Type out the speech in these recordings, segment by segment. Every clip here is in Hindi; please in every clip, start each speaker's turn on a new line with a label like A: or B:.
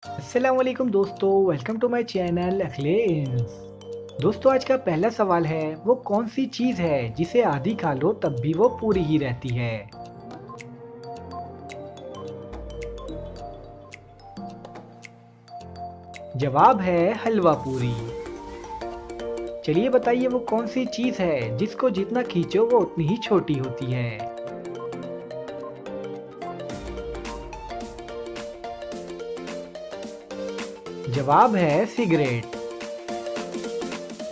A: अस्सलाम वालेकुम दोस्तों, welcome to my channel Akhilesh. दोस्तों, आज का पहला सवाल है, वो कौन सी चीज़ है जिसे आधी खा लो तब भी वो पूरी ही रहती है। जवाब है हलवा पूरी। चलिए बताइए, वो कौन सी चीज़ है जिसको जितना खींचो वो उतनी ही छोटी होती है। जवाब है सिगरेट।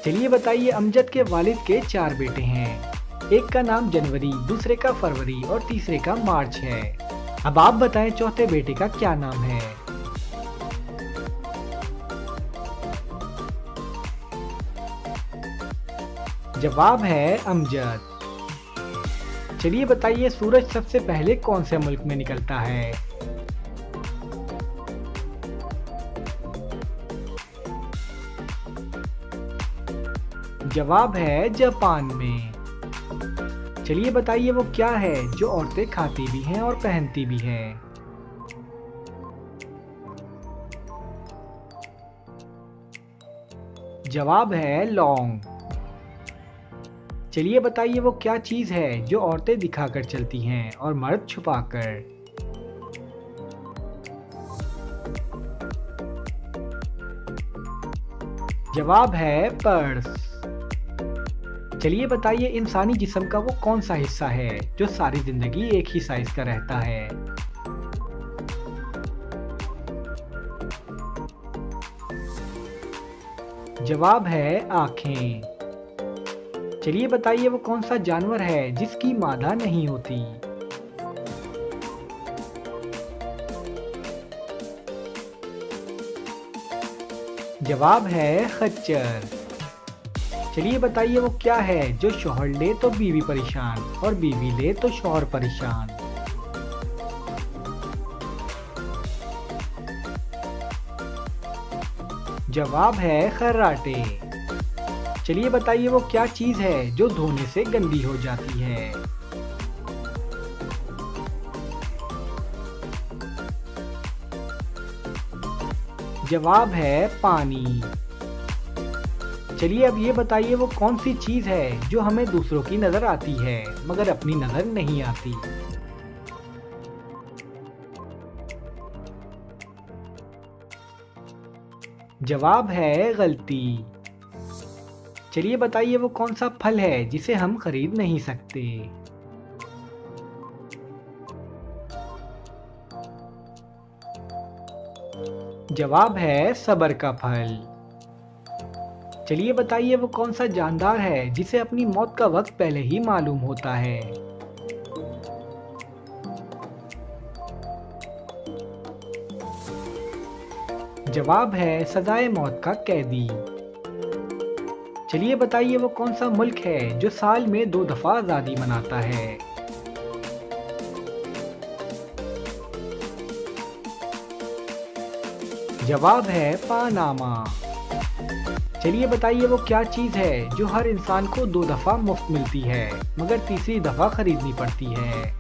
A: चलिए बताइए, अमजद के वालिद के 4 बेटे हैं। एक का नाम जनवरी, दूसरे का फरवरी और तीसरे का मार्च है। अब आप बताएं चौथे बेटे का क्या नाम है। जवाब है अमजद। चलिए बताइए, सूरज सबसे पहले कौन से मुल्क में निकलता है। जवाब है जापान में। चलिए बताइए, वो क्या है जो औरतें खाती भी हैं और पहनती भी हैं। जवाब है लौंग। चलिए बताइए, वो क्या चीज़ है जो औरतें दिखाकर चलती हैं और मर्द छुपाकर। जवाब है पर्स। चलिए बताइए, इंसानी जिस्म का वो कौन सा हिस्सा है जो सारी जिंदगी एक ही साइज का रहता है। जवाब है आँखें। चलिए बताइए, वो कौन सा जानवर है जिसकी मादा नहीं होती। जवाब है खच्चर। चलिए बताइए, वो क्या है जो शौहर ले तो बीवी परेशान और बीवी ले तो शौहर परेशान। जवाब है खर्राटे। चलिए बताइए, वो क्या चीज़ है जो धोने से गंदी हो जाती है। जवाब है पानी। चलिए अब ये बताइए, वो कौन सी चीज़ है जो हमें दूसरों की नज़र आती है मगर अपनी नज़र नहीं आती। जवाब है गलती। चलिए बताइए, वो कौन सा फल है जिसे हम खरीद नहीं सकते। जवाब है सबर का फल। चलिए बताइए, वो कौन सा जानदार है जिसे अपनी मौत का वक्त पहले ही मालूम होता है। जवाब है सजाए मौत का कैदी। चलिए बताइए, वो कौन सा मुल्क है जो साल में 2 दफा आज़ादी मनाता है। जवाब है पानामा। चलिए बताइए, वो क्या चीज़ है जो हर इंसान को 2 दफा मुफ्त मिलती है मगर तीसरी दफा खरीदनी पड़ती है।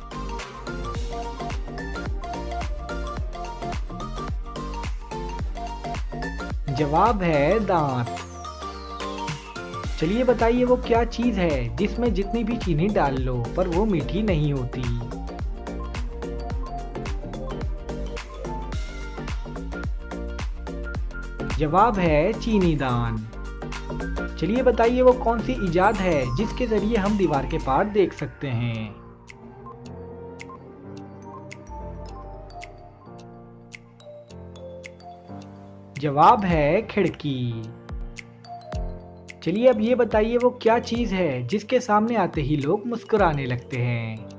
A: जवाब है दांत। चलिए बताइए, वो क्या चीज़ है जिसमें जितनी भी चीनी डाल लो पर वो मीठी नहीं होती। जवाब है चीनी दान। चलिए बताइए, वो कौन सी इजाद है जिसके जरिए हम दीवार के पार देख सकते हैं। जवाब है खिड़की। चलिए अब ये बताइए, वो क्या चीज़ है जिसके सामने आते ही लोग मुस्कुराने लगते हैं।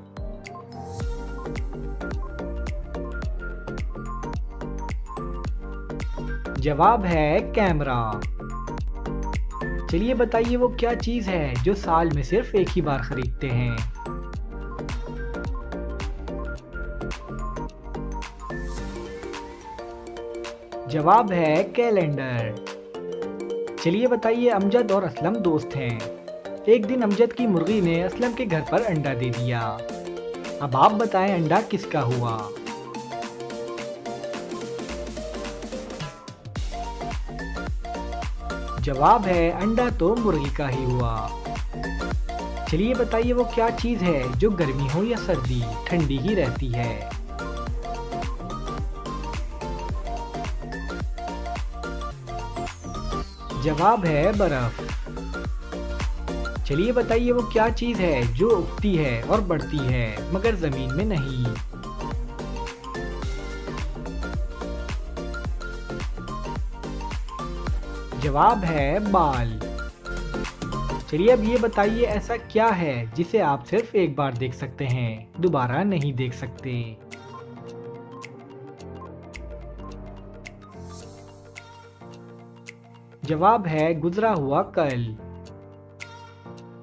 A: जवाब है कैमरा। चलिए बताइए, वो क्या चीज़ है जो साल में सिर्फ एक ही बार खरीदते हैं। जवाब है कैलेंडर। चलिए बताइए, अमजद और असलम दोस्त हैं। एक दिन अमजद की मुर्गी ने असलम के घर पर अंडा दे दिया। अब आप बताएं अंडा किसका हुआ। जवाब है अंडा तो मुर्गी का ही हुआ। चलिए बताइए वो क्या चीज़ है जो गर्मी हो या सर्दी ठंडी ही रहती है। जवाब है बर्फ। चलिए बताइए वो क्या चीज़ है जो उगती है और बढ़ती है मगर जमीन में नहीं। जवाब है बाल। चलिए अब ये बताइए ऐसा क्या है जिसे आप सिर्फ एक बार देख सकते हैं, दोबारा नहीं देख सकते। जवाब है गुजरा हुआ कल।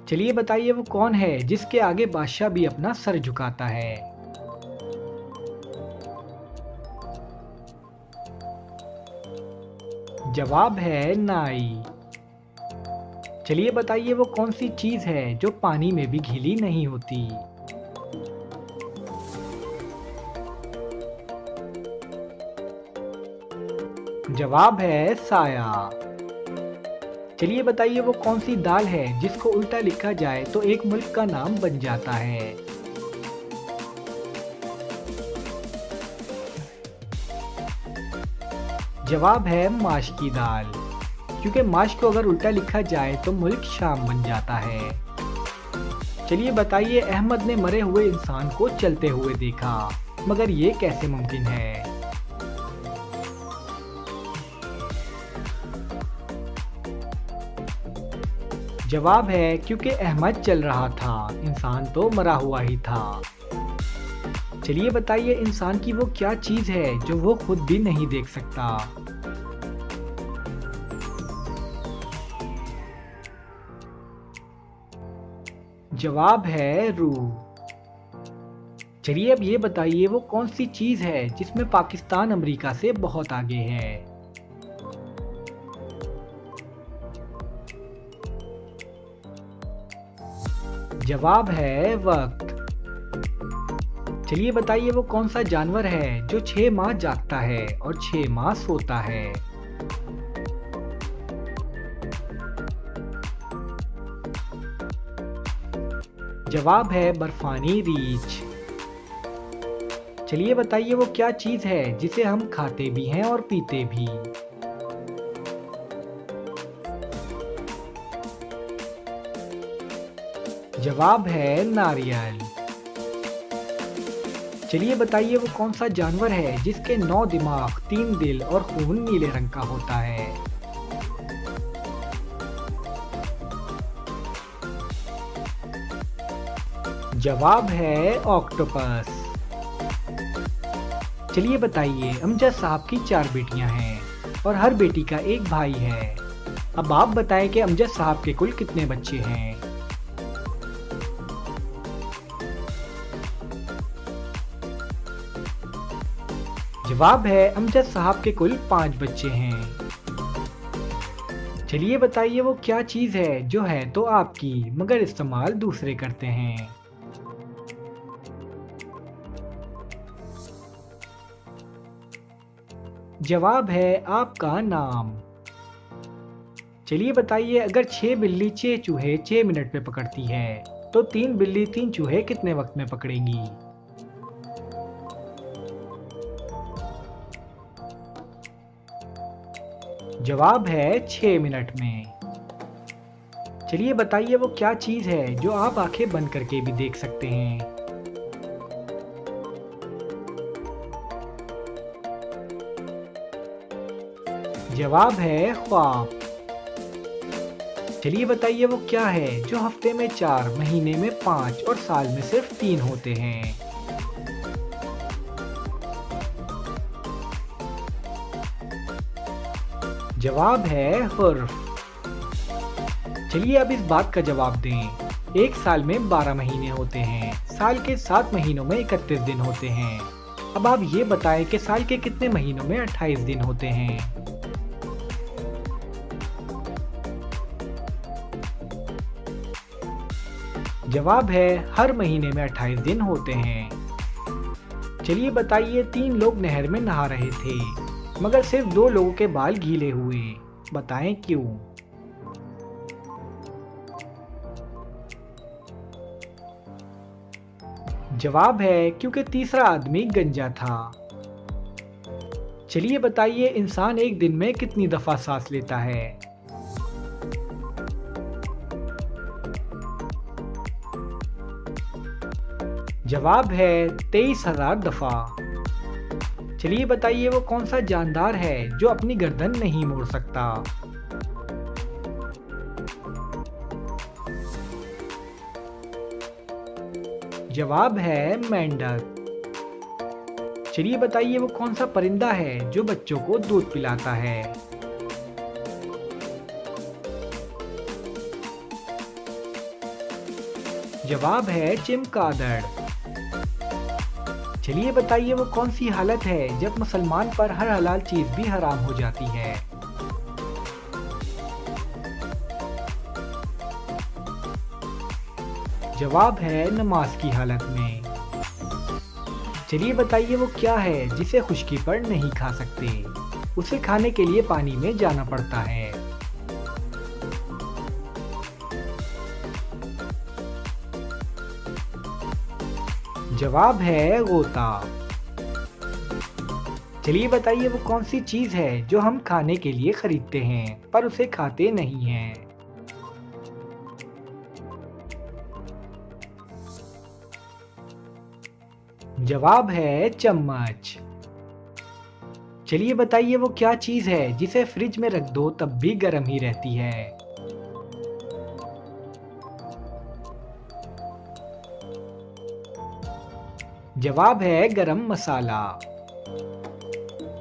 A: चलिए बताइए वो कौन है जिसके आगे बादशाह भी अपना सर झुकाता है। जवाब है नाई। चलिए बताइए वो कौन सी चीज है जो पानी में भी गीली नहीं होती। जवाब है साया। चलिए बताइए वो कौन सी दाल है जिसको उल्टा लिखा जाए तो एक मुल्क का नाम बन जाता है। जवाब है माश की दाल, क्योंकि माश को अगर उल्टा लिखा जाए तो मुल्क शाम बन जाता है। चलिए बताइए अहमद ने मरे हुए इंसान को चलते हुए देखा, मगर ये कैसे मुमकिन है। जवाब है क्योंकि अहमद चल रहा था, इंसान तो मरा हुआ ही था। चलिए बताइए इंसान की वो क्या चीज है जो वो खुद भी नहीं देख सकता। जवाब है रूह। चलिए अब ये बताइए वो कौन सी चीज है जिसमें पाकिस्तान अमेरिका से बहुत आगे है। जवाब है वक्त। चलिए बताइए वो कौन सा जानवर है जो 6 माह जागता है और 6 माह सोता है। जवाब है बर्फानी रीछ। चलिए बताइए वो क्या चीज है जिसे हम खाते भी हैं और पीते भी। जवाब है नारियल। चलिए बताइए वो कौन सा जानवर है जिसके 9 दिमाग, 3 दिल और खून नीले रंग का होता है। जवाब है ऑक्टोपस। चलिए बताइए अमजद साहब की 4 बेटियां हैं और हर बेटी का एक भाई है। अब आप बताएं कि अमजद साहब के कुल कितने बच्चे हैं। जवाब है अमजद साहब के कुल 5 बच्चे हैं। चलिए बताइए वो क्या चीज है जो है तो आपकी मगर इस्तेमाल दूसरे करते हैं। जवाब है आपका नाम। चलिए बताइए अगर 6 बिल्ली 6 चूहे 6 मिनट में पकड़ती है तो 3 बिल्ली 3 चूहे कितने वक्त में पकड़ेंगी। जवाब है 6 मिनट में। चलिए बताइए वो क्या चीज है जो आप आंखें बंद करके भी देख सकते हैं। जवाब है ख्वाब। चलिए बताइए वो क्या है जो हफ्ते में 4, महीने में 5 और साल में सिर्फ 3 होते हैं। जवाब है हुर्फ। चलिए अब इस बात का जवाब दें। एक साल में 12 महीने होते हैं, साल के 7 महीनों में 31 दिन होते हैं। अब आप ये बताएं कि साल के कितने महीनों में 28 दिन होते हैं। जवाब है हर महीने में 28 दिन होते हैं। चलिए बताइए 3 लोग नहर में नहा रहे थे मगर सिर्फ 2 लोगों के बाल गीले हुए, बताएं क्यों। जवाब है क्योंकि तीसरा आदमी गंजा था। चलिए बताइए इंसान एक दिन में कितनी दफा सांस लेता है। जवाब है 23,000 दफा। चलिए बताइए वो कौन सा जानदार है जो अपनी गर्दन नहीं मोड़ सकता। जवाब है मेंढक। चलिए बताइए वो कौन सा परिंदा है जो बच्चों को दूध पिलाता है। जवाब है चमगादड़। चलिए बताइए वो कौन सी हालत है जब मुसलमान पर हर हलाल चीज भी हराम हो जाती है। जवाब है नमाज की हालत में। चलिए बताइए वो क्या है जिसे खुश्की पर नहीं खा सकते, उसे खाने के लिए पानी में जाना पड़ता है। जवाब है गोता। चलिए बताइए वो कौन सी चीज है जो हम खाने के लिए खरीदते हैं पर उसे खाते नहीं हैं। जवाब है चम्मच। चलिए बताइए वो क्या चीज है जिसे फ्रिज में रख दो तब भी गर्म ही रहती है। जवाब है गरम मसाला।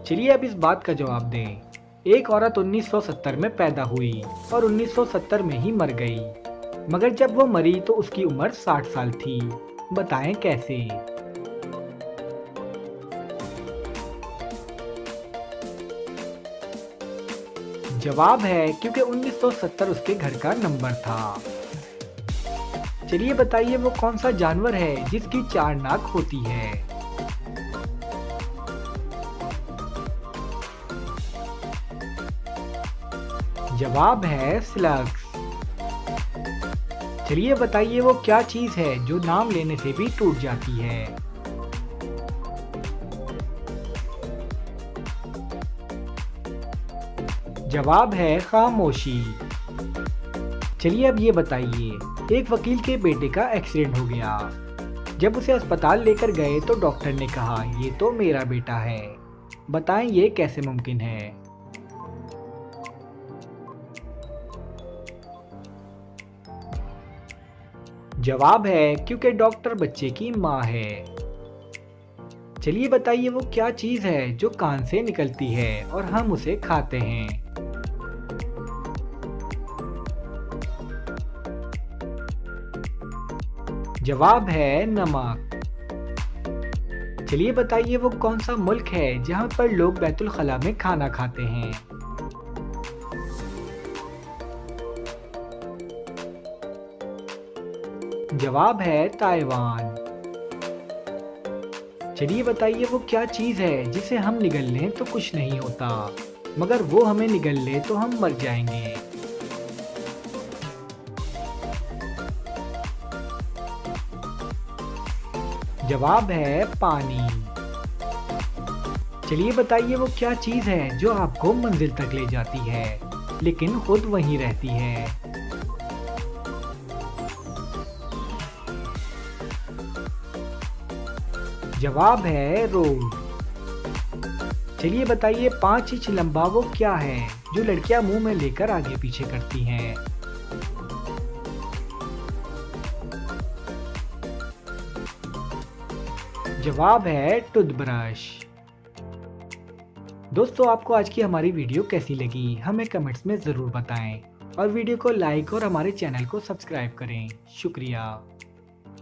A: चलिए अब इस बात का जवाब दें। एक औरत 1970 में पैदा हुई और 1970 में ही मर गई, मगर जब वो मरी तो उसकी उम्र 60 साल थी। बताएं कैसे। जवाब है क्योंकि 1970 उसके घर का नंबर था। चलिए बताइए वो कौन सा जानवर है जिसकी 4 नाक होती है। जवाब है स्लग्स। चलिए बताइए वो क्या चीज है जो नाम लेने से भी टूट जाती है। जवाब है खामोशी। चलिए अब ये बताइए, एक वकील के बेटे का एक्सीडेंट हो गया। जब उसे अस्पताल लेकर गए तो डॉक्टर ने कहा ये तो मेरा बेटा है। बताएं ये कैसे मुमकिन है। जवाब है क्योंकि डॉक्टर बच्चे की माँ है। चलिए बताइए वो क्या चीज है जो कान से निकलती है और हम उसे खाते हैं। जवाब है नमक। चलिए बताइए वो कौन सा मुल्क है जहां पर लोग बैतुल खला में खाना खाते हैं। जवाब है ताइवान। चलिए बताइए वो क्या चीज है जिसे हम निगल लें तो कुछ नहीं होता, मगर वो हमें निगल ले तो हम मर जाएंगे। जवाब है पानी। चलिए बताइए वो क्या चीज है जो आपको मंजिल तक ले जाती है लेकिन खुद वहीं रहती है। जवाब है रोड। चलिए बताइए 5 इंच लंबा वो क्या है जो लड़कियां मुंह में लेकर आगे पीछे करती हैं। जवाब है टूथब्रश। दोस्तों आपको आज की हमारी वीडियो कैसी लगी हमें कमेंट्स में ज़रूर बताएं और वीडियो को लाइक और हमारे चैनल को सब्सक्राइब करें। शुक्रिया।